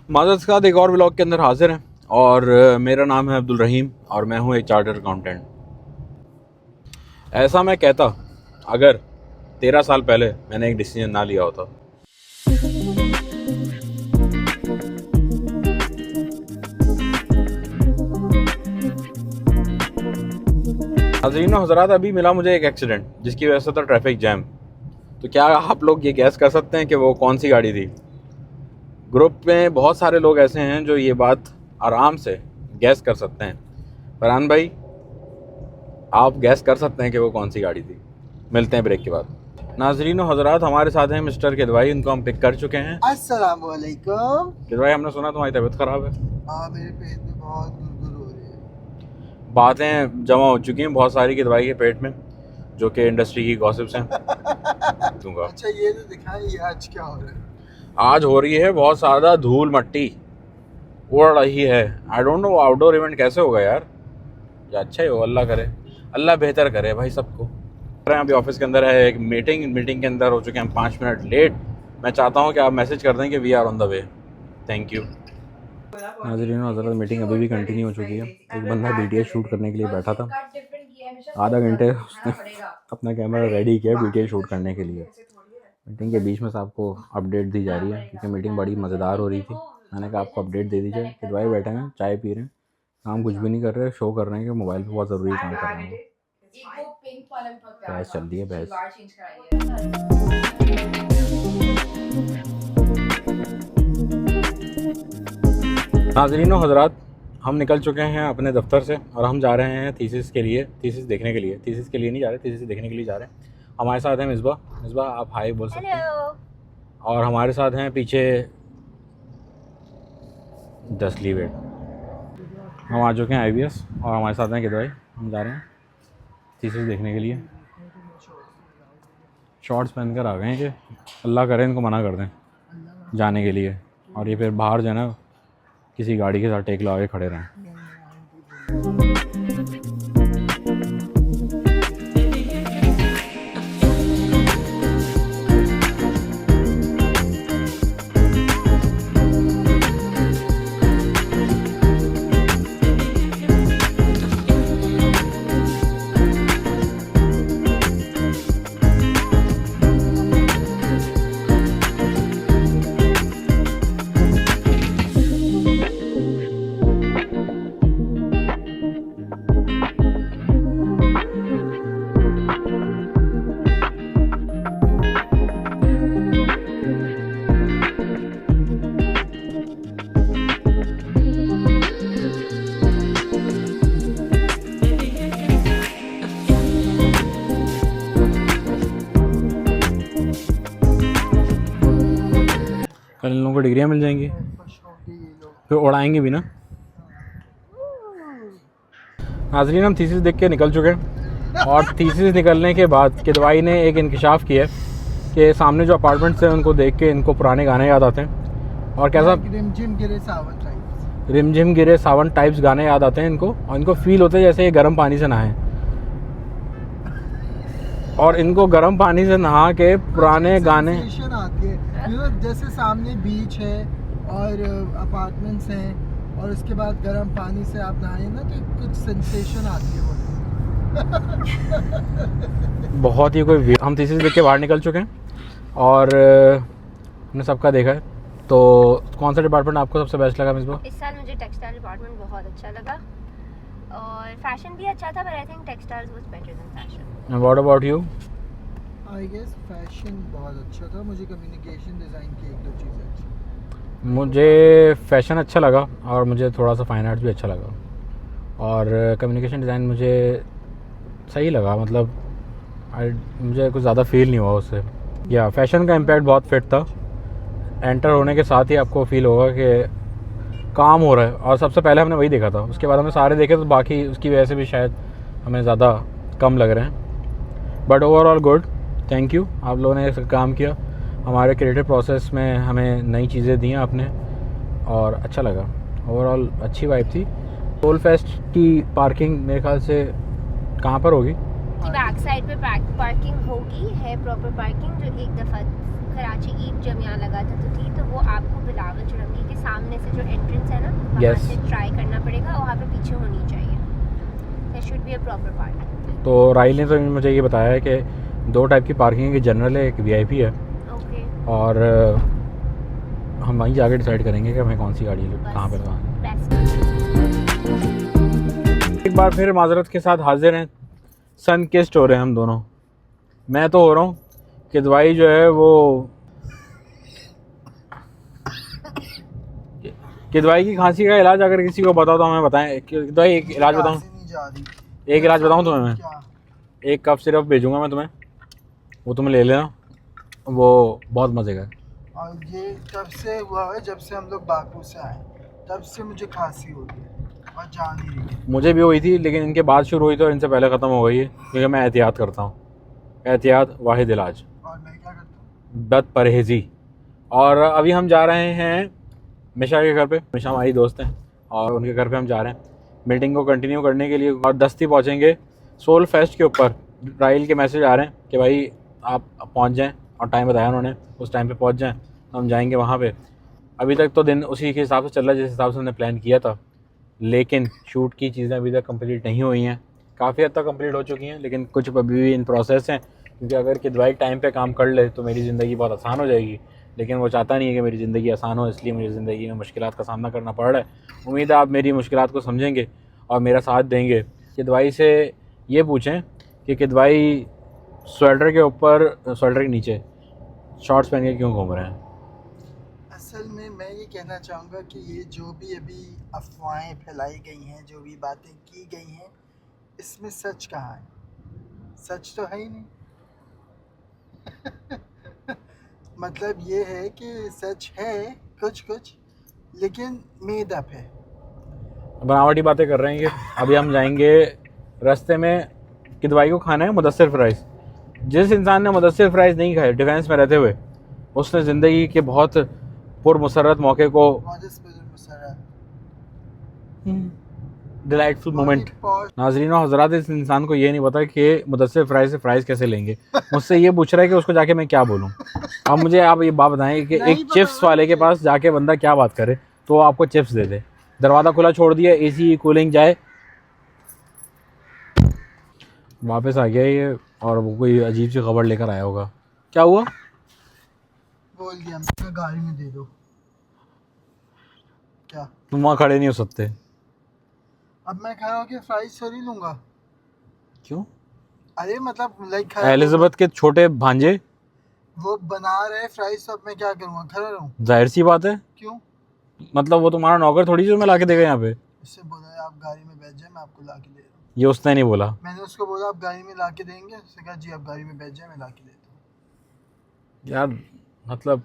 माज़रत के साथ एक और व्लॉग के अंदर हाजिर हैं और मेरा नाम है अब्दुल रहीम और मैं हूं एक चार्टर्ड अकाउंटेंट। ऐसा मैं कहता अगर 13 साल पहले मैंने एक डिसीजन ना लिया होता। नाज़रीन व हज़रात, अभी मिला मुझे एक एक्सीडेंट जिसकी वजह से था ट्रैफिक जैम। तो क्या आप लोग ये गैस कर सकते हैं कि वो कौन सी गाड़ी थी? ग्रुप में बहुत सारे लोग ऐसे हैं जो ये बात आराम से गैस कर सकते हैं। फरहान भाई, आप गैस कर सकते हैं कि वो कौन सी गाड़ी थी? मिलते हैं ब्रेक के बाद। नाज़रीन व हज़रात, हमारे साथ हैं मिस्टर किदवाई, उनको हम पिक कर चुके हैं। अस्सलाम वालेकुम। किदवाई, हमने सुना तुम्हारी तबीयत ख़राब है। मेरे पेट में बहुत गुड़गुड़ हो रही है। बातें जमा हो चुकी हैं बहुत सारी किदवाई के पेट में, जो कि इंडस्ट्री की गॉसिप्स हैं। दूंगा। अच्छा ये तो दिखाएं, ये आज क्या हो रहा है? आज हो रही है बहुत ज़्यादा धूल मट्टी उड़ रही है। I don't know outdoor event कैसे होगा यार। या अच्छा ही हो, अल्लाह करे, अल्लाह बेहतर करे भाई सबको। अभी ऑफिस के अंदर है एक मीटिंग के अंदर हो चुके हैं हम 5 मिनट लेट। मैं चाहता हूँ कि आप मैसेज कर दें कि we are on the way. Thank you. नाज़रीन व हज़रात, मीटिंग अभी भी कंटिन्यू हो चुकी है। एक बंदा BTS शूट करने के लिए बैठा था। आधा घंटे उसने अपना कैमरा रेडी किया BTS शूट करने के लिए। मीटिंग के बीच में आपको अपडेट दी जा रही है क्योंकि मीटिंग बड़ी मज़ेदार हो रही थी। मैंने कहा आपको अपडेट दे दीजिए कि भाई बैठे हैं, चाय पी रहे हैं, काम कुछ भी नहीं कर रहे, शो कर रहे हैं कि मोबाइल पे बहुत ज़रूरी काम कर रहे हैं। बहस चल रही है बहस। नाज़रीन व हज़रात, हम निकल चुके हैं अपने दफ्तर से और हम जा रहे हैं थीसिस के लिए, थीसिस देखने के लिए। थीसिस के लिए नहीं जा रहे, थीसिस देखने के लिए जा रहे हैं। हमारे साथ हैं मिसबा, आप हाय बोल सकते हैं। और हमारे साथ हैं पीछे दसली वेट। हम आ चुके हैं IBS और हमारे साथ हैं किदवाई। हम जा रहे हैं थीसिस देखने के लिए। शॉर्ट्स पहनकर आ गए हैं कि अल्लाह करे इनको मना कर दें जाने के लिए, और ये फिर बाहर जो है ना किसी गाड़ी के साथ टेक लगा के खड़े रहें। कल इन लोगों को डिग्रियाँ मिल जाएंगी, फिर उड़ाएंगे भी ना। नाज़रीन, हम थीसिस देख के निकल चुके हैं और थीसिस निकलने के बाद किदवाई ने एक इंकशाफ किया कि सामने जो अपार्टमेंट्स हैं उनको देख के इनको पुराने गाने याद आते हैं। और कैसा रिमझिम गिरे सावन टाइप्स गाने याद आते हैं इनको, और इनको फील होता है जैसे ये गर्म पानी से नहाएं। और इनको गर्म पानी से नहा के पुराने गाने आती है, जैसे सामने बीच है और अपार्टमेंट्स हैं और उसके बाद गर्म पानी से आप नहाए ना तो कुछ सेंसेशन आती है। बहुत ही कोई। हम थीसिस देख के बाहर निकल चुके हैं और हमने सबका देखा है। तो कौन सा डिपार्टमेंट आपको सबसे बेस्ट लगा मिसबा? इस साल मुझे टेक्सटाइल डिपार्टमेंट बहुत अच्छा लगा और फैशन भी अच्छा था, पर I think textiles was better than fashion. And what about you? I guess fashion बहुत अच्छा था। मुझे कम्युनिकेशन डिज़ाइन की एक दो चीज़ें अच्छी। मुझे फैशन अच्छा लगा और मुझे थोड़ा सा फाइन आर्ट्स भी अच्छा लगा, और कम्युनिकेशन डिज़ाइन मुझे सही लगा। मतलब मुझे कुछ ज़्यादा फील नहीं हुआ उससे। या फैशन का इम्पैक्ट बहुत फिट था। एंटर होने के साथ ही आपको फील होगा कि काम हो रहा है, और सबसे पहले हमने वही देखा था। उसके बाद हमने सारे देखे तो बाकी उसकी वजह से भी शायद हमें ज़्यादा कम लग रहे हैं। But overall good, thank you. आप लोगों ने काम किया, हमारे क्रिएटिव प्रोसेस में हमें नई चीज़ें दी आपने और अच्छा लगा। ओवरऑल अच्छी वाइब थी। सोल फेस्ट की पार्किंग मेरे ख्याल से कहाँ पर होगी? बैक साइड पे पार्किंग होगी, है प्रॉपर पार्किंग, जो एक दफ़ा कराची ईद जब यहाँ लगा था तो थी, तो वो आपको बिलावल चुरंगी के सामने सामने से जो एंट्रेंस है ना, वहाँ Yes. से ट्राई करना पड़ेगा, वहाँ पे पीछे होनी चाहिए. There should be a proper parking. तो राहिल ने तो मुझे ये बताया है कि 2 टाइप की पार्किंग है, कि जनरल है, एक वीआईपी है. ओके. और हम वहीं जाके डिसाइड करेंगे कि हमें कौन सी गाड़ी कहाँ पे लगानी है. बेस्ट. एक बार फिर माजरत के साथ हाजिर हैं. सन किस्ट हो रहे हैं हम दोनों. मैं तो हो रहा हूँ कि दवाई जो है वो कि दवाई की खांसी का इलाज अगर किसी को बताओ तो हमें बताएं. कि दवाई एक इलाज बताऊँ, खांसी नहीं जा रही. एक इलाज बताऊँ तुम्हें मैं. क्या? एक कप सिरप भेजूंगा मैं तुम्हें, वो तुम ले लेना, वो बहुत मज़े का है. और ये तब से हुआ है जब से हम लोग बाकू से आए, तब से मुझे खांसी हो रही है और जा नहीं रही है. मुझे भी हुई थी, लेकिन इनके बाद शुरू हुई तो इनसे पहले ख़त्म हो गई है, क्योंकि मैं एहतियात करता हूँ. एहतियात वाहिद इलाज, और मैं क्या करता हूँ? बद परहेज़ी. और अभी हम जा रहे हैं मिशा के घर पे. मिशा हमारी दोस्त हैं और उनके घर पे हम जा रहे हैं मीटिंग को कंटिन्यू करने के लिए. और दस्ती पहुँचेंगे सोल फेस्ट के ऊपर. राहिल के मैसेज आ रहे हैं कि भाई आप पहुँच जाएँ, और टाइम बताया उन्होंने, उस टाइम पे पहुँच जाएँ तो हम जाएंगे वहाँ पे. अभी तक तो दिन उसी के हिसाब से चल रहा है जिस हिसाब से हमने प्लान किया था, लेकिन शूट की चीज़ें अभी तक कंप्लीट नहीं हुई हैं. काफ़ी हद तक कंप्लीट हो चुकी हैं, लेकिन कुछ अभी भी इन प्रोसेस हैं. क्योंकि अगर किदवाई टाइम पे काम कर ले तो मेरी ज़िंदगी बहुत आसान हो जाएगी, लेकिन वो चाहता नहीं है कि मेरी ज़िंदगी आसान हो, इसलिए मुझे ज़िंदगी में मुश्किलात का सामना करना पड़ रहा है. उम्मीद है आप मेरी मुश्किलात को समझेंगे और मेरा साथ देंगे. किदवाई से ये पूछें कि किदवाई स्वेटर के ऊपर, स्वेटर के नीचे शॉर्ट्स पहन के क्यों घूम रहे हैं. असल में मैं ये कहना चाहूँगा कि ये जो भी अभी अफवाहें फैलाई गई हैं, जो भी बातें की गई हैं, इसमें सच कहाँ है? सच तो है ही नहीं. मतलब ये है कि सच है कुछ कुछ, लेकिन मेड अप है. बनावटी बातें कर रहे हैं. कि अभी हम जाएंगे, रास्ते में किदवाई को खाना है मुदस्सिर फ्राइज़. जिस इंसान ने मुदस्सिर फ्राइज़ नहीं खाए डिफेंस में रहते हुए, उसने ज़िंदगी के बहुत पुरमसरत मौके को, डिलाइटफुल मोमेंट. नाज़रीन और हज़रात, इस इंसान को ये नहीं पता कि मुदस्सिर फ्राइज़ से फ्राइज़ कैसे लेंगे. मुझसे ये पूछ रहा है कि उसको जाके मैं क्या बोलूँ. अब मुझे आप ये बात बताएं कि एक चिप्स वाले के पास जाके बंदा क्या बात करे तो आपको चिप्स दे दे. दरवाज़ा खुला छोड़ दिया, एसी कूलिंग जाए. वापस आ गया ये, और वो कोई अजीब सी खबर लेकर आया होगा. क्या हुआ? बोल दिया मैं, गाड़ी में दे दो. क्या? तुम वहाँ खड़े नहीं हो सकते. अब मैं खड़ा होकर फ्राइज थोड़ी लूँगा. क्यों? अरे मतलब लाइक एलिजाबेथ के छोटे भांजे वो बना रहे फ्राइज, तो अब मैं क्या करूँगा? खड़ा रहूँ? जाहिर सी बात है. क्यों? मतलब वो तुम्हारा नौकर थोड़ी जो मैं ला के देगा यहाँ पे. उससे बोला है आप गाड़ी में बैठ जाए, मैं आपको ला के दे रहा हूँ. ये उसने नहीं बोला. मैंने उसको बोला आप गाड़ी में ला के देंगे, उसने कहा जी आप गाड़ी में बैठ जाए, मैं ला के देता हूँ. यार मतलब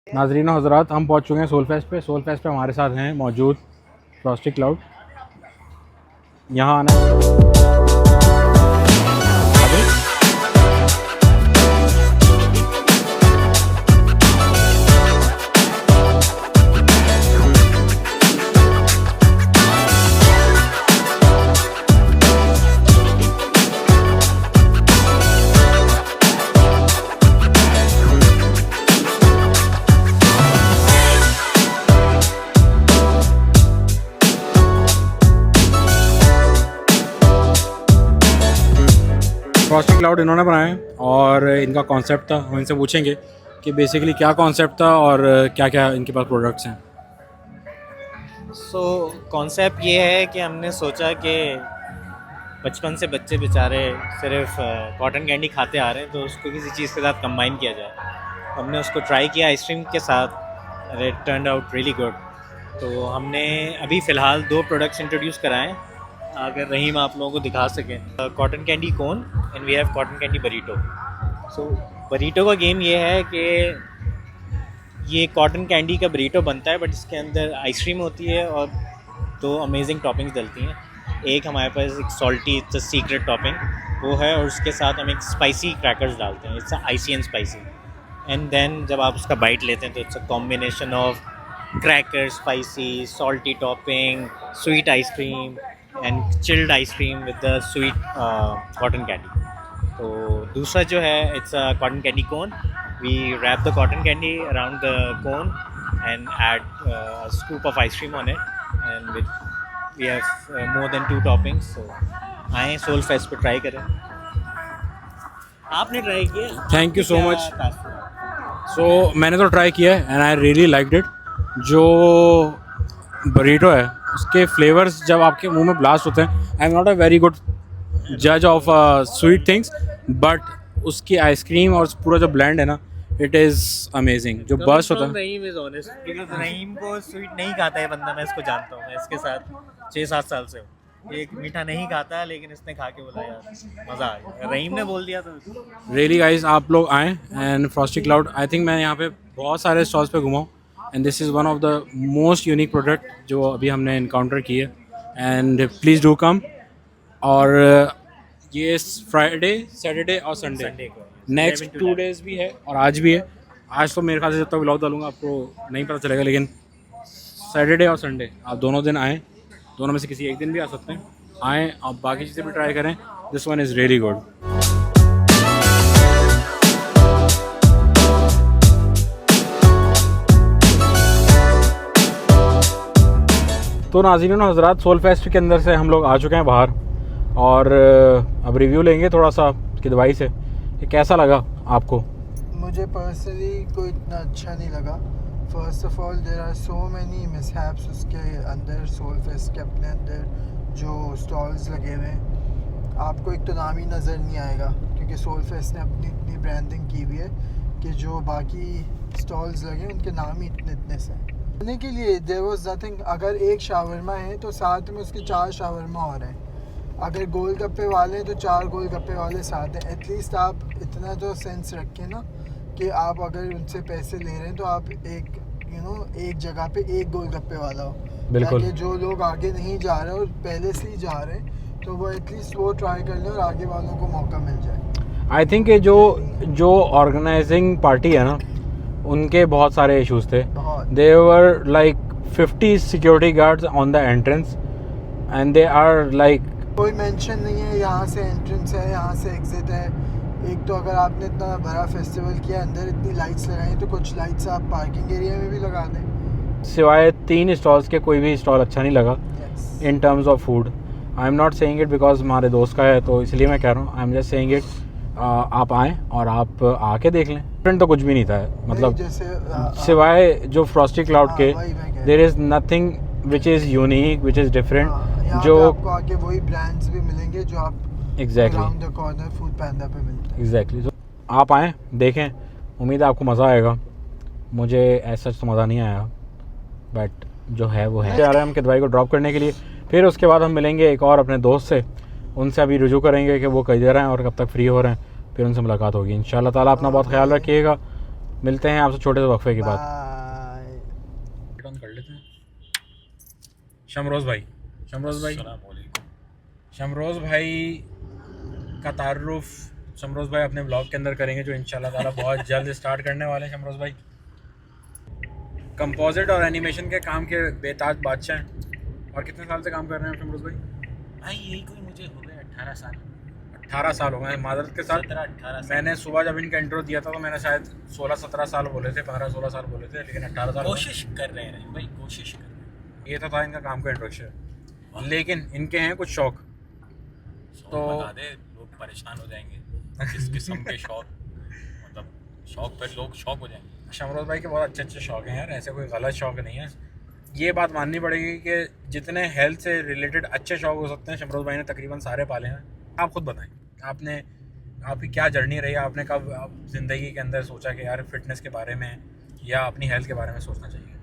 नाज़रीन और हज़रात, हम पहुँच चुके हैं सोल फेस्ट पे. सोल फेस्ट पे हमारे साथ हैं मौजूद प्लास्टिक क्लाउड. यहाँ आना फ्रॉस्टी क्लाउड इन्होंने बनाया है, और इनका कॉन्सेप्ट था. हम इनसे पूछेंगे कि बेसिकली क्या कॉन्सेप्ट था और क्या क्या इनके पास प्रोडक्ट्स हैं. सो कॉन्सेप्ट ये है कि हमने सोचा कि बचपन से बच्चे बेचारे सिर्फ कॉटन कैंडी खाते आ रहे हैं, तो उसको किसी चीज़ के साथ कंबाइन किया जाए. हमने उसको ट्राई किया आइसक्रीम के साथ, it turned out really good. तो हमने अभी फ़िलहाल 2 प्रोडक्ट्स इंट्रोड्यूस कराएं, अगर रहीम आप लोगों को दिखा सकें. Cotton candy cone and we have cotton candy burrito. So burrito का गेम ये है कि ये कॉटन कैंडी का बरीटो बनता है, बट इसके अंदर आइसक्रीम होती है और 2 अमेजिंग टॉपिंग्स डलती हैं. एक हमारे पास एक salty, it's a secret topping वो है, और उसके साथ हम एक स्पाइसी क्रैकर्स डालते हैं. It's icy and spicy. And then जब आप उसका बाइट लेते हैं तो it's a combination of cracker, spicy, salty topping, sweet ice cream and chilled ice cream with the sweet cotton candy. तो दूसरा जो है it's a cotton candy cone. We wrap the cotton candy around the cone and add a scoop of ice cream on it, and we have more than 2 toppings. So आए soul fest पे try करें. आपने try किया? Thank you so क्या much. fast food? सो मैंने तो try किया है and I really liked it. जो बरीटो है उसके फ्लेवर्स जब आपके मुंह में ब्लास्ट होते हैं, I am not a very good जज ऑफ स्वीट थिंग्स, बट उसकी आइसक्रीम और पूरा जो ब्लेंड है ना, इट इज़ अमेजिंग. जो बर्स्ट होता है. रहीम इज ऑनेस्ट, बिकॉज़ रहीम को स्वीट नहीं खाता है बंदा. मैं इसको जानता हूँ, मैं इसके साथ 6-7 साल से हूँ. एक मीठा नहीं खाता, लेकिन इसने खा के बोला यार मज़ा आ गया. रहीम ने बोल दिया तो रियली गाइस, आप लोग आएँ and Frosty cloud. I think मैं यहाँ पे बहुत सारे स्टॉल्स पे घुमा हूँ and this is one of the most unique product जो अभी हमने इनकाउंटर की है. And please do come. और ये फ्राइडे, सैटरडे और संडे, संडे को नेक्स्ट 2 डेज भी है और आज भी है. आज तो मेरे ख्याल से जब तक व्लॉग डालूंगा आपको नहीं पता चलेगा, लेकिन सैटरडे और संडे आप दोनों दिन आएँ. दोनों में से किसी एक दिन भी आ सकते हैं. आएँ, आप बाकी चीज़ें भी ट्राई करें. This one is really good. तो नाज़रीन हज़रात, सोल फेस्ट के अंदर से हम लोग आ चुके हैं बाहर और अब रिव्यू लेंगे थोड़ा सा कि दवाई से कि कैसा लगा आपको. मुझे पर्सनली कोई इतना अच्छा नहीं लगा. First of all there are so many mishaps उसके अंदर, सोल फेस्ट के अपने अंदर जो स्टॉल्स लगे हुए हैं. आपको एक तो नाम ही नज़र नहीं आएगा, क्योंकि सोल फेस्ट ने अपनी इतनी ब्रांडिंग की हुई है कि जो बाकी स्टॉल्स लगे उनके नाम ही इतने से हैं. खाने के लिए देयर वाज नथिंग. अगर एक शावरमा है तो साथ में उसके 4 शावरमा और हैं. अगर गोलगप्पे वाले हैं तो 4 गोलगप्पे वाले साथ हैं. एटलीस्ट आप इतना तो सेंस रखें ना कि आप अगर उनसे पैसे ले रहे हैं तो आप एक एक जगह पे एक गोलगप्पे वाला हो. बिल्कुल. ताकि जो लोग आगे नहीं जा रहे और पहले से ही जा रहे हैं तो वो एटलीस्ट वो ट्राई कर लें और आगे वालों को मौका मिल जाए. आई थिंक ये जो ऑर्गेनाइजिंग पार्टी है ना, उनके बहुत सारे इश्यूज थे. बहुत. They were like 50 security guards on the entrance and they are like, कोई मेंशन नहीं है यहाँ से एंट्रेंस है, यहाँ से एग्जिट है. एक तो अगर आपने इतना बड़ा फेस्टिवल किया, अंदर इतनी लाइट्स लगाई, तो कुछ लाइट्स आप पार्किंग एरिया में भी लगा दें. सिवाय 3 स्टॉल्स के कोई भी स्टॉल अच्छा नहीं लगा Yes. In terms of food. I am not saying it because हमारे दोस्त का है तो इसलिए मैं कह रहा हूँ. I am just saying it. आप आएँ और आप आके देख लें. डिफरेंट तो कुछ भी नहीं था, मतलब जैसे सिवाय जो फ्रॉस्टी क्लाउड के वही मैं कह there is nothing which is unique, which is different. यहाँ जो पे आपको आगे वही ब्रांड्स भी मिलेंगे जो आप exactly around the corner Food Panda पे मिलते हैं. एग्जैक्टली. तो आप आएँ, देखें. उम्मीद है आपको मज़ा आएगा. मुझे ऐसा तो मज़ा नहीं आया, बट जो है वो है. जा रहे हैं हम दवाई को ड्रॉप करने के लिए. फिर उसके बाद हम मिलेंगे एक और अपने दोस्त से. उनसे अभी रुजू करेंगे कि वो किधर हैं और कब तक फ्री हो रहे हैं. फिर उनसे मुलाकात होगी इंशाल्लाह ताला. अपना बहुत ख्याल रखिएगा. मिलते हैं आपसे छोटे से वक्फे के बाद. बाय. कर लेते हैं. शमरोज़ भाई, शमरोज़ भाई का तारुफ शमरोज़ भाई अपने ब्लॉग के अंदर करेंगे, जो इंशाल्लाह ताला बहुत जल्द स्टार्ट करने वाले हैं. शमरोज़ भाई कंपोजिट और एनिमेशन के काम के बेताज बादशाह हैं. और कितने साल से काम कर रहे हैं शमरोज़ भाई? भाई यही कोई मुझे हो गए 18 साल. 18 साल हो गए. मादरत के साथ 17-18 मैंने सुबह जब इनका इंट्रो दिया था तो मैंने शायद 16-17 साल बोले थे, 15-16 साल बोले थे, लेकिन 18 साल कोशिश कर रहे हैं भाई, कोशिश कर रहे हैं. ये तो था इनका काम का इंट्रोडक्शन. लेकिन इनके हैं कुछ शौक. तो बता दे, लोग परेशान हो जाएंगे. किस किस्म के शौक, मतलब शौक पर लोग शौक हो जाएंगे. शमरोज़ भाई के बहुत अच्छे अच्छे शौक हैं यार, ऐसे कोई गलत शौक नहीं है. ये बात माननी पड़ेगी कि जितने हेल्थ से रिलेटेड अच्छे शौक हो सकते हैं शमरोज़ भाई ने तकरीबन सारे पाले हैं. आप खुद बताएं, आपकी क्या जर्नी रही. आपने कब ज़िंदगी के अंदर सोचा कि यार फिटनेस के बारे में या अपनी हेल्थ के बारे में सोचना चाहिए?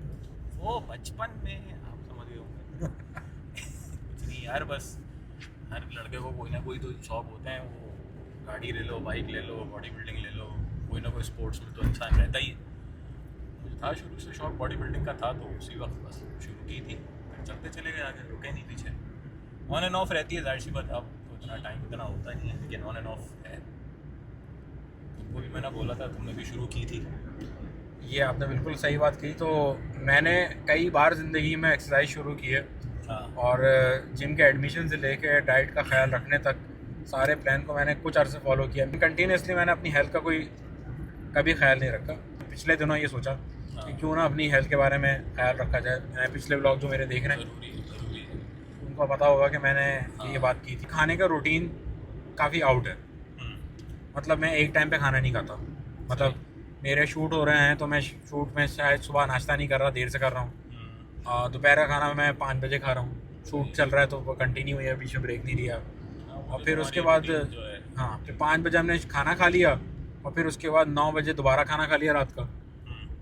वो बचपन में आप समझ गए होंगे. कुछ नहीं यार, बस हर लड़के को कोई ना कोई तो शौक होता है. वो गाड़ी ले लो, बाइक ले लो, बॉडी बिल्डिंग ले लो, कोई ना कोई स्पोर्ट्स में तो इंसान रहता ही है. मुझे था शुरू से शौक बॉडी बिल्डिंग का था, तो उसी वक्त बस शुरू की थी. फिर चलते चले गए, आगे रुके नहीं पीछे. ऑन एंड ऑफ रहती है, जाहिर सी बात. अब तो इतना टाइम इतना होता नहीं है, लेकिन ऑन एंड ऑफ है. तुमको भी मैंने बोला था, तुमने भी शुरू की थी. ये आपने बिल्कुल सही बात की. तो मैंने कई बार ज़िंदगी में एक्सरसाइज शुरू की है. हाँ. और जिम के एडमिशन से लेके डाइट का ख्याल रखने तक सारे प्लान को मैंने कुछ अर्से फॉलो किया. कंटिन्यूसली मैंने अपनी हेल्थ का कोई कभी ख्याल नहीं रखा. पिछले दिनों ये सोचा कि क्यों ना अपनी हेल्थ के बारे में ख्याल रखा जाए। मैं पिछले व्लॉग जो मेरे देख रहे हैं ज़रूरी है। उनको पता होगा कि मैंने ये बात की थी। खाने का रूटीन काफ़ी आउट है, मतलब मैं एक टाइम पे खाना नहीं खाता। मतलब मेरे शूट हो रहे हैं तो मैं शूट में शायद सुबह नाश्ता नहीं कर रहा, देर से कर रहा हूँ। दोपहर का खाना मैं 5 बजे खा रहा हूँ। शूट चल रहा है तो वो कंटिन्यू हुई है, बीच में ब्रेक नहीं लिया। और फिर उसके बाद हाँ, फिर 5 बजे हमने खाना खा लिया और फिर उसके बाद 9 बजे दोबारा खाना खा लिया रात का।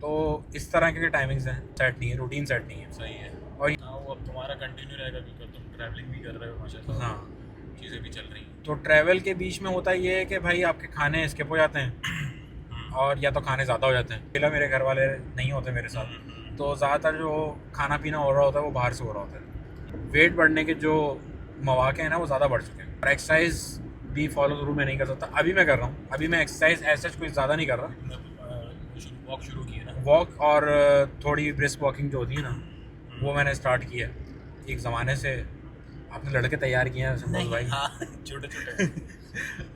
तो इस तरह के टाइमिंग्स हैं, सेट नहीं है, रूटीन सेट नहीं है। सही है। और वो अब तुम्हारा कंटिन्यू रहेगा क्योंकि तुम ट्रैवलिंग भी कर रहे हो माशाल्लाह। हाँ, चीज़ें भी चल रही हैं। तो ट्रैवल के बीच में होता ये है कि भाई आपके खाने स्किप हो जाते हैं और या तो खाने ज़्यादा हो जाते हैं। अकेला मेरे घर वाले नहीं होते मेरे साथ, तो ज़्यादातर जो खाना पीना हो रहा होता है वो बाहर से हो रहा होता है। वेट बढ़ने के जो मौके हैं ना वो ज़्यादा बढ़ चुके हैं। और एक्सरसाइज भी फॉलो थ्रू मैं नहीं कर सकता। अभी मैं कर रहा हूँ, अभी मैं एक्सरसाइज ऐसा कोई ज़्यादा नहीं कर रहा। वॉक शुरू की है ना? वॉक और थोड़ी ब्रिस्क वॉकिंग जो होती है ना वो मैंने स्टार्ट की है एक ज़माने से। आपने लड़के तैयार किए हैं संतोष भाई? हाँ, छोटे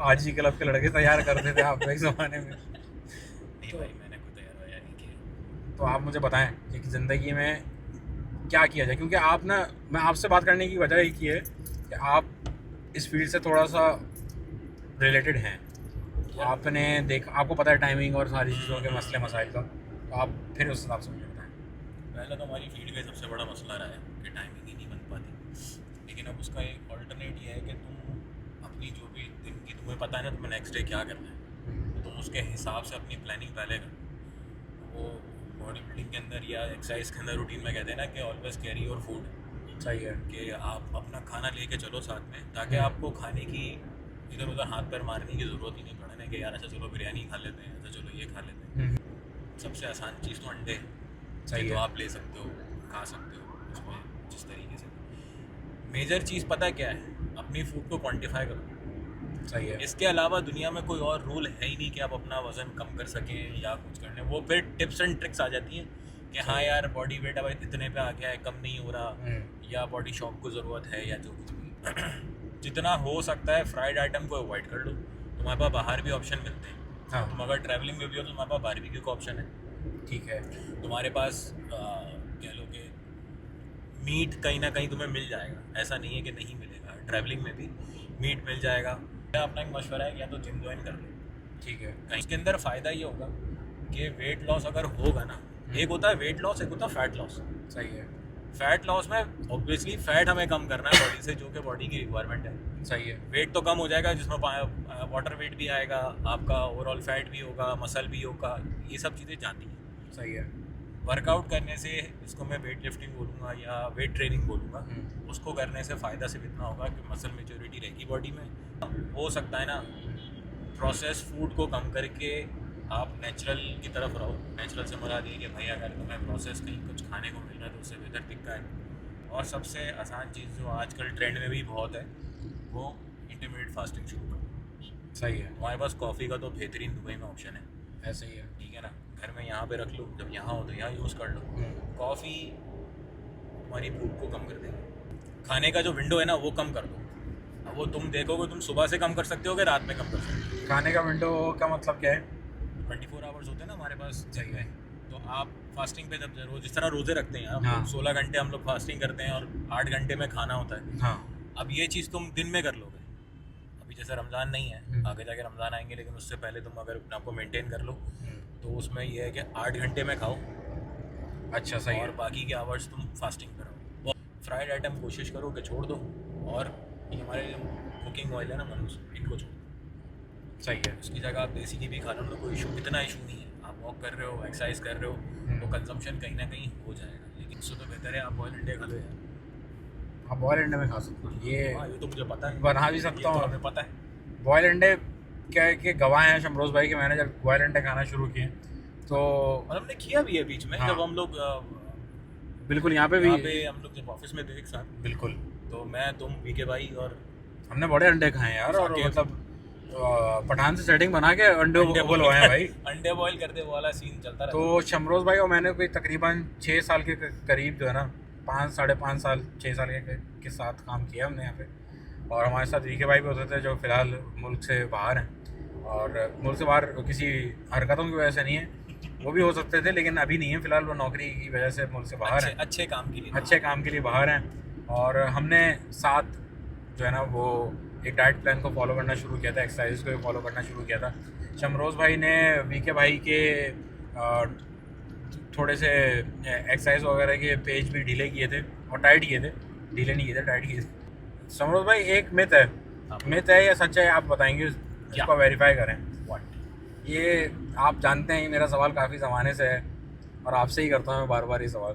आज ही क्लब के लड़के तैयार करते थे आप एक ज़माने में। नहीं भाई, मैंने कोई तैयार नहीं किया। तो आप मुझे बताएं कि ज़िंदगी में क्या किया जाए, क्योंकि आप ना, मैं आपसे बात करने की वजह एक ही है कि आप इस फील्ड से थोड़ा सा रिलेटेड हैं। आपने आपको पता है टाइमिंग और सारी चीज़ों के मसले मसाइल का, तो आप फिर उस हिसाब से मुझे बताएं। पहले तो हमारी फील्ड का सबसे बड़ा मसला रहा है कि टाइमिंग ही नहीं बन पाती। लेकिन अब उसका एक ऑल्टरनेट ये है कि तुम अपनी जो भी दिन की तुम्हें पता है ना तुम्हें नेक्स्ट डे क्या करना है, तो तुम उसके हिसाब से अपनी प्लानिंग पहले करो। वो बॉडी बिल्डिंग के अंदर या एक्सरसाइज के अंदर रूटीन में कहते हैं ना कि ऑलवेज कैरी योर फूड। सही है कि आप अपना खाना लेके चलो साथ में, ताकि आपको खाने की इधर उधर हाथ पैर मारने की ज़रूरत ही नहीं पड़े कि यार अच्छा चलो बिरयानी खा लेते हैं, अच्छा चलो ये खा लेते हैं। सबसे आसान चीज़ तो अंडे सही तो है। आप ले सकते हो, खा सकते हो उसमें जिस तरीके से। मेजर चीज़ पता है क्या है? अपनी फूड को क्वांटिफाई करो। सही है। इसके अलावा दुनिया में कोई और रूल है ही नहीं कि आप अपना वज़न कम कर सकें या कुछ करने। वो फिर टिप्स एंड ट्रिक्स आ जाती हैं कि हाँ यार बॉडी वेट अब इतने पे आ गया है, कम नहीं हो रहा, या बॉडी शॉप को ज़रूरत है, या जो कुछ भी। जितना हो सकता है फ्राइड आइटम को अवॉइड कर लो। तुम्हारे पास बाहर भी ऑप्शन मिलते हैं। हाँ, तुम अगर ट्रैवलिंग में भी हो तो तुम्हारे पास बारबेक्यू का ऑप्शन है। ठीक है। तुम्हारे पास कह लो कि मीट कहीं ना कहीं तुम्हें मिल जाएगा, ऐसा नहीं है कि नहीं मिलेगा। ट्रैवलिंग में भी मीट मिल जाएगा। मेरा अपना एक मशवरा है कि या तो जिम ज्वाइन कर लो। ठीक है। कहीं इसके अंदर फ़ायदा ये होगा कि वेट लॉस अगर होगा ना, एक होता है वेट लॉस, एक होता है फैट लॉस। सही है। फैट लॉस में ऑब्वियसली फैट हमें कम करना है बॉडी से, जो कि बॉडी की रिक्वायरमेंट है। सही है। वेट तो कम हो जाएगा जिसमें वाटर वेट भी आएगा, आपका ओवरऑल फैट भी होगा, मसल भी होगा, ये सब चीज़ें जाती हैं। सही है। वर्कआउट करने से, इसको मैं वेट लिफ्टिंग बोलूँगा या वेट ट्रेनिंग बोलूँगा, उसको करने से फ़ायदा सिर्फ इतना होगा कि मसल मेच्योरिटी रहेगी बॉडी में। हो सकता है ना प्रोसेस फूड को कम करके आप नेचुरल की तरफ रहो। नेचुरल से मुराद ये कि भाई अगर तुम्हें प्रोसेस कहीं कुछ खाने को मिल रहा है तो उससे बेहतर दिक्कत है। और सबसे आसान चीज़ जो आजकल ट्रेंड में भी बहुत है वो इंटरमीडिएट फास्टिंग शुरू करो। सही है। हमारे पास कॉफ़ी का तो बेहतरीन दुबई में ऑप्शन है, ऐसे ही है। ठीक है ना। घर में यहाँ पे रख लो, जब यहाँ हो तो यहाँ यूज़ कर लो। कॉफ़ी तुम्हारी भूख को कम कर देगी। खाने का जो विंडो है ना वो कम कर दो। अब वो तुम देखोगे तुम सुबह से कम कर सकते हो कि रात में कम कर सकते हो। खाने का विंडो का मतलब क्या है? 24 आवर्स होते हैं ना हमारे पास। सही है। तो आप फास्टिंग पे जब रोज जिस तरह रोज़े रखते हैं आप, हाँ। 16 घंटे हम लोग फास्टिंग करते हैं और 8 घंटे में खाना होता है। हाँ। अब ये चीज़ तुम दिन में कर लोगे। अभी जैसे रमज़ान नहीं है, आगे जाके रमज़ान आएंगे, लेकिन उससे पहले तुम अगर अपने आप को मेनटेन कर लो तो उसमें ये है कि 8 घंटे में खाओ। अच्छा, सही और है। बाकी के आवर्स तुम फास्टिंग करो। फ्राइड आइटम कोशिश करो कि छोड़ दो, और ये हमारे कुकिंग ऑयल है ना मनुष्य, इनको छोड़ दो। सही है। उसकी जगह आप देसी घी भी खा लो ना, कोई इशू, इतना इशू नहीं है। आप वॉक कर रहे हो, एक्सरसाइज कर रहे हो, तो कंजम्पशन कहीं ना कहीं हो जाएगा। लेकिन उससे तो बेहतर है आप बॉयल अंडे खा लो यार। आप बॉयल अंडे में खा सकते हो, ये हाँ, ये तो मुझे पता है, बना भी ये सकता तो हूँ। हमें पता है। बॉयल अंडे क्या है कि गवाह हैं शमरोज़ भाई के। मैंने जब बॉयल अंडे खाना शुरू किए तो और हमने किया भी है बीच में। हाँ। जब हम लोग बिल्कुल यहाँ पे भी, यहाँ पे हम लोग जब ऑफिस में थे एक साथ, बिल्कुल तो मैं, तुम, वीके भाई और हमने बड़े अंडे खाए हैं यार। और साकिब। मतलब पठान से सेटिंग बना के अंडे उबलवाए हैं भाई। अंडे बॉयल करते वो वाला सीन चलता रहता तो शमरोज़ भाई और मैंने कोई तकरीबन 6 साल के करीब जो है ना, 5 साढ़े 5 साल 6 साल के साथ काम किया हमने यहाँ पे। और हमारे साथ वीके भाई भी होते थे जो फ़िलहाल मुल्क से बाहर हैं, और मुल्क से बाहर किसी हरकतों की वजह से नहीं है, वो भी हो सकते थे, लेकिन अभी नहीं है फिलहाल, वो नौकरी की वजह से मुल्क से बाहर है, अच्छे काम के लिए। अच्छे काम के लिए बाहर हैं। और हमने साथ जो है ना वो एक डाइट प्लान को फॉलो करना शुरू किया था, एक्सरसाइज को फॉलो करना शुरू किया था। शमरोज़ भाई ने वीके भाई के थोड़े से एक्सरसाइज वगैरह के पेज भी ढीले किए थे और टाइट किए थे, ढीले नहीं किए थे, टाइट किए थे। शमरोज़ भाई एक मिथ है या सच है, आप बताएंगे, इसको वेरीफाई करें। ये आप जानते हैं मेरा सवाल काफ़ी ज़माने से है और आपसे ही करता हूँ मैं बार बार ये सवाल।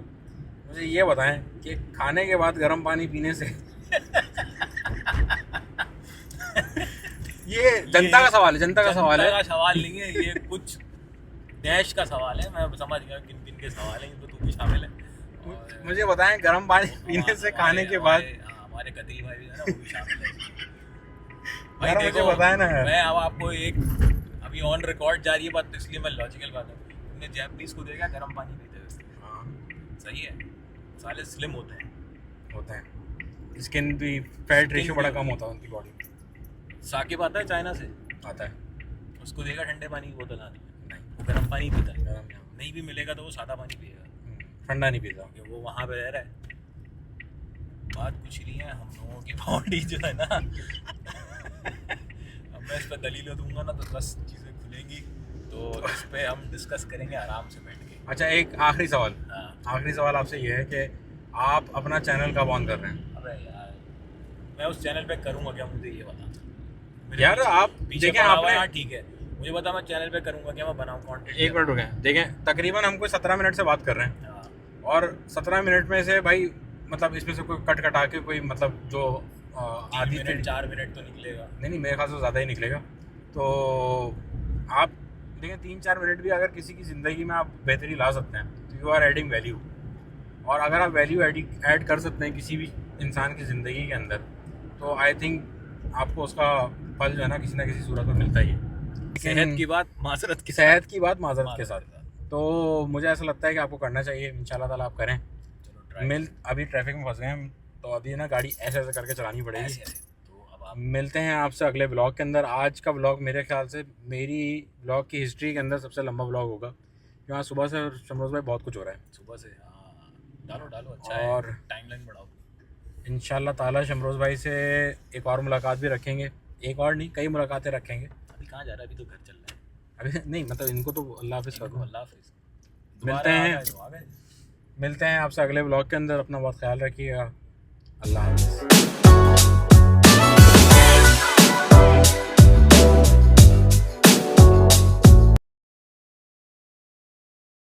मुझे ये बताएं कि खाने के बाद गर्म पानी पीने से ये जनता का सवाल है, जनता का सवाल नहीं है ये, कुछ देश का सवाल है। मैं समझ गया किन किन के सवाल हैं, तो तू भी शामिल है। और मुझे बताएं गर्म पानी पीने से खाने के बाद हमारे कतरी भाई भी है ना, वो भी शामिल है। यार भाई मुझे देखो, बताएं ना। मैं अब आपको एक अभी ऑन रिकॉर्ड जा रही है बात, इसलिए मैं लॉजिकल बात है। तुमने जैपनीज को देखा गर्म पानी पीते हुए? हाँ, सही है, साले स्लिम होते हैं। स्किन भी फैट रेशियो बड़ा कम होता है उनकी बॉडी में। साकिब आता है चाइना से, आता है उसको देखा ठंडे पानी की बोतल आती है, नहीं वो गर्म पानी पीता है। गर्म नहीं, नहीं भी मिलेगा तो वो सादा पानी पिएगा, ठंडा नहीं पीता। क्योंकि वो वहाँ पे रह रहा है। बात कुछ नहीं है, हम लोगों की बॉडी जो है ना अब मैं इस पर दलीलें दूंगा ना तो बस चीज़ें खुलेंगी, तो इस पे हम डिस्कस करेंगे आराम से बैठ के। अच्छा, एक आखिरी सवाल, हाँ। आखिरी सवाल आपसे ये है कि आप अपना चैनल कब ऑन कर रहे हैं? अबे यार, मैं उस चैनल पे करूँगा क्या, मुझे ये बता। यार आप पीछे देखें, पड़ा हुआ आपने है, हाँ ठीक है, मुझे बता मैं चैनल पे करूँगा क्या, मैं बनाऊँ कंटेंट। एक मिनट रुकें, देखें तकरीबन हमको 17 मिनट से बात कर रहे हैं हाँ, और 17 मिनट में से भाई मतलब इसमें से कोई कट कटा के कोई मतलब जो आधी 4 मिनट तो निकलेगा। नहीं, मेरे ख्याल से ज़्यादा ही निकलेगा। तो आप देखें 3-4 मिनट भी अगर किसी की ज़िंदगी में आप बेहतरी ला सकते हैं तो यू आर एडिंग वैल्यू। और अगर आप वैल्यू ऐड कर सकते हैं किसी भी इंसान की ज़िंदगी के अंदर, तो आई थिंक आपको उसका फल जो है ना किसी सूरत में मिलता ही है। सेहत की बात माजरत की सेहत की बात माजरत के साथ। तो मुझे ऐसा लगता है कि आपको करना चाहिए, इंशाल्लाह ताला आप करें। चलो अभी ट्रैफिक में फंस गए हम, तो अभी ना गाड़ी ऐसे ऐसे करके चलानी पड़ेगी। ऐसे तो अब आप मिलते हैं आपसे अगले ब्लॉग के अंदर। आज का ब्लॉग मेरे ख्याल से मेरी ब्लॉग की हिस्ट्री के अंदर सबसे लंबा ब्लॉग होगा, क्योंकि सुबह से शमरोज़ भाई बहुत कुछ हो रहा है। सुबह से डालो अच्छा और है, टाइमलाइन बढ़ाओ। इंशाल्लाह ताला शमरोज़ भाई से एक और मुलाकात भी रखेंगे, एक और नहीं कई मुलाकातें रखेंगे। अभी कहाँ जा रहा है, अभी तो घर चल रहा है। अभी नहीं, मतलब इनको तो अल्लाह हाफ़िज़ कर इनको दूँ। अल्लाह हाफिज़। मिलते दोबारा हैं। आ गए तो आ गए। मिलते हैं आपसे अगले ब्लॉग के अंदर। अपना बहुत ख्याल रखिएगा। अल्लाह हाफ़िज़।